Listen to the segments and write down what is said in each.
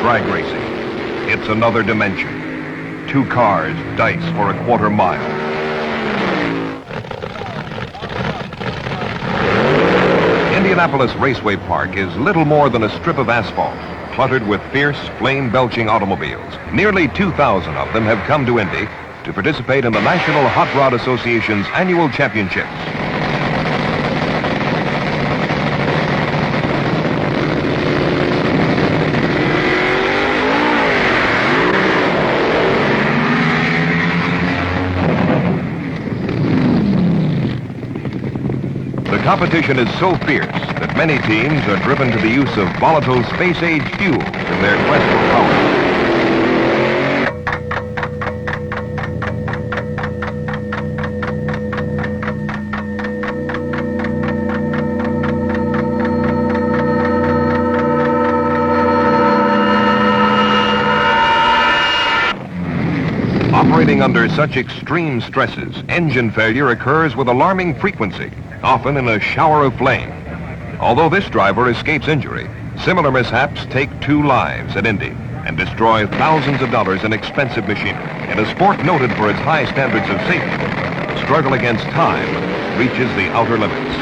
drag racing. It's another dimension. Two cars dice for a quarter mile. Indianapolis Raceway Park is little more than a strip of asphalt, cluttered with fierce, flame-belching automobiles. Nearly 2,000 of them have come to Indy to participate in the National Hot Rod Association's annual championships. The competition is so fierce that many teams are driven to the use of volatile space-age fuel in their quest for power. Operating under such extreme stresses, engine failure occurs with alarming frequency, often in a shower of flame. Although this driver escapes injury, similar mishaps take 2 lives at Indy and destroy thousands of dollars in expensive machinery. In a sport noted for its high standards of safety, the struggle against time reaches the outer limits.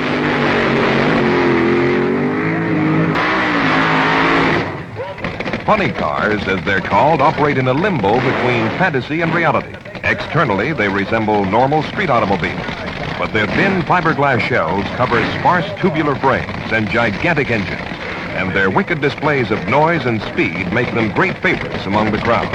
Funny cars, as they're called, operate in a limbo between fantasy and reality. Externally, they resemble normal street automobiles, but their thin fiberglass shells cover sparse tubular frames and gigantic engines, and their wicked displays of noise and speed make them great favorites among the crowd.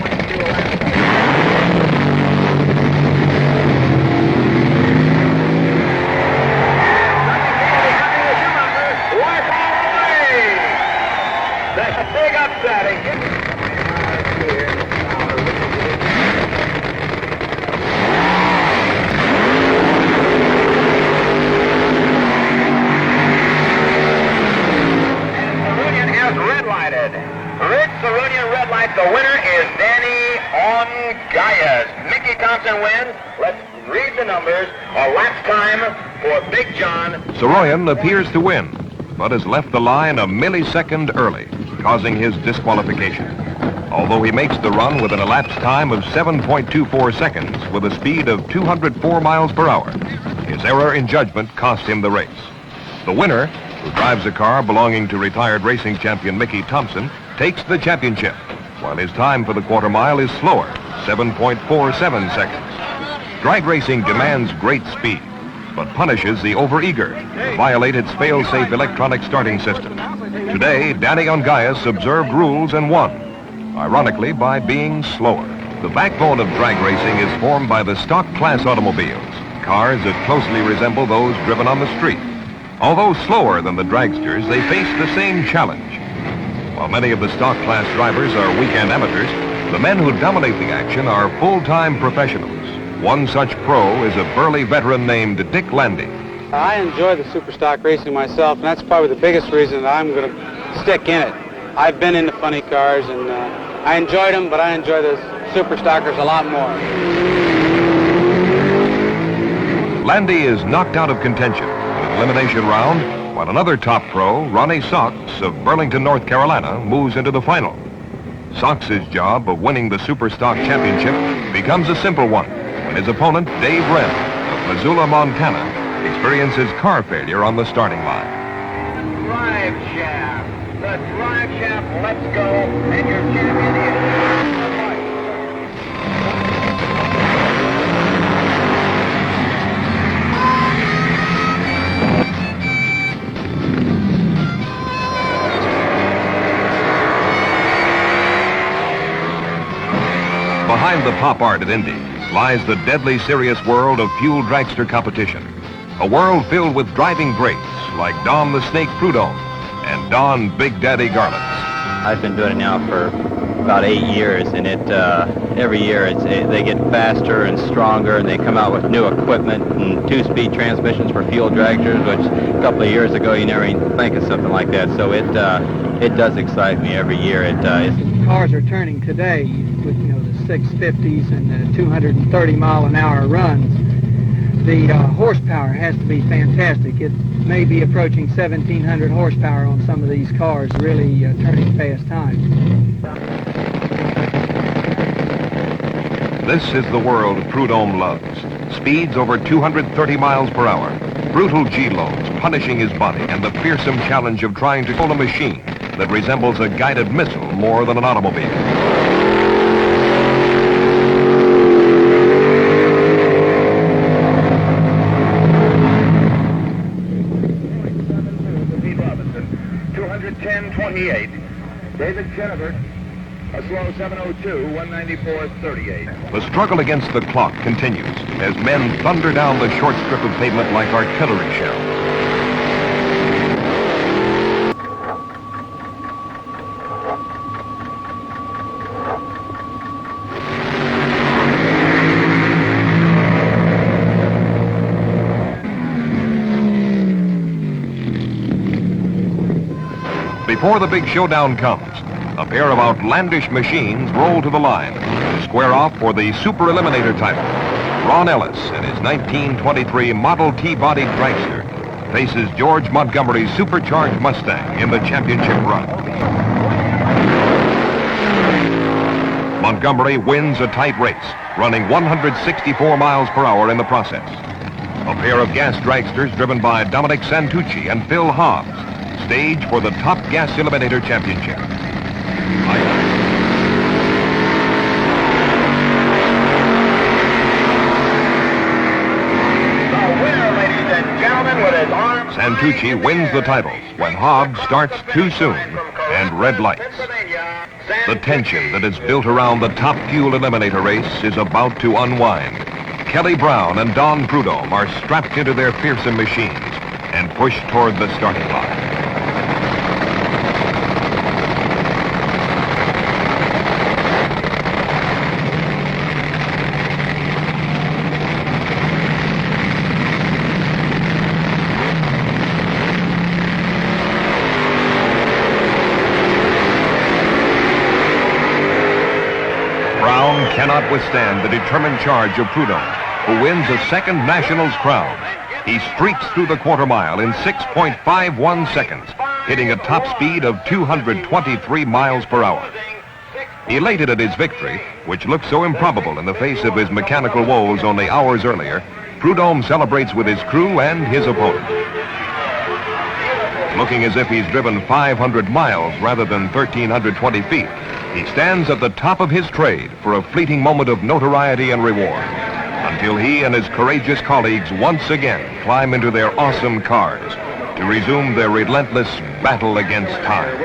The winner is Danny Ongayas. Mickey Thompson wins. Let's read the numbers. A lap time for Big John. Saroyan appears to win, but has left the line a millisecond early, causing his disqualification. Although he makes the run with an elapsed time of 7.24 seconds with a speed of 204 miles per hour, his error in judgment cost him the race. The winner, who drives a car belonging to retired racing champion Mickey Thompson, takes the championship, while his time for the quarter mile is slower, 7.47 seconds. Drag racing demands great speed, but punishes the overeager who violate its fail-safe electronic starting system. Today, Danny Ongayas observed rules and won, ironically by being slower. The backbone of drag racing is formed by the stock class automobiles, cars that closely resemble those driven on the street. Although slower than the dragsters, they face the same challenge. While many of the stock class drivers are weekend amateurs, the men who dominate the action are full-time professionals. One such pro is a burly veteran named Dick Landy. I enjoy the super stock racing myself, and that's probably the biggest reason that I'm going to stick in it. I've been into funny cars, and I enjoyed them, but I enjoy the super stockers a lot more. Landy is knocked out of contention in an elimination round, while another top pro, Ronnie Sox of Burlington, North Carolina, moves into the final. Sox's job of winning the Superstock Championship becomes a simple one when his opponent, Dave Wren of Missoula, Montana, experiences car failure on the starting line. The drive shaft, let's go, and your champion is... Behind the pop art at Indy lies the deadly serious world of fuel dragster competition. A world filled with driving greats like Don the Snake Prudhomme and Don Big Daddy Garland. I've been doing it now for about 8 years, and every year they get faster and stronger, and they come out with new equipment and 2-speed transmissions for fuel dragsters, which a couple of years ago you never even think of something like that. So it does excite me every year. Cars are turning today with the 650s and the 230-mile-an-hour runs. The horsepower has to be fantastic. It may be approaching 1,700 horsepower on some of these cars, really turning fast times. This is the world Prudhomme loves. Speeds over 230 miles per hour, brutal G-loads punishing his body, and the fearsome challenge of trying to control a machine that resembles a guided missile more than an automobile. David Chenevert, a slow 7:02, 194.38. The struggle against the clock continues as men thunder down the short strip of pavement like artillery shells. Before the big showdown comes, a pair of outlandish machines roll to the line to square off for the Super Eliminator title. Ron Ellis and his 1923 Model T-body dragster faces George Montgomery's supercharged Mustang in the championship run. Montgomery wins a tight race, running 164 miles per hour in the process. A pair of gas dragsters driven by Dominic Santucci and Phil Hobbs stage for the Top Gas Eliminator Championship. The winner, ladies and gentlemen, with his arms... Santucci wins the title when Hobbs starts too soon and red lights. The tension that is built around the Top Fuel Eliminator race is about to unwind. Kelly Brown and Don Prudhomme are strapped into their fearsome machines and pushed toward the starting line. Brown cannot withstand the determined charge of Prudhomme, who wins a second Nationals crown. He streaks through the quarter mile in 6.51 seconds, hitting a top speed of 223 miles per hour. Elated at his victory, which looked so improbable in the face of his mechanical woes only hours earlier, Prudhomme celebrates with his crew and his opponent. Looking as if he's driven 500 miles rather than 1,320 feet, he stands at the top of his trade for a fleeting moment of notoriety and reward, until he and his courageous colleagues once again climb into their awesome cars to resume their relentless battle against time.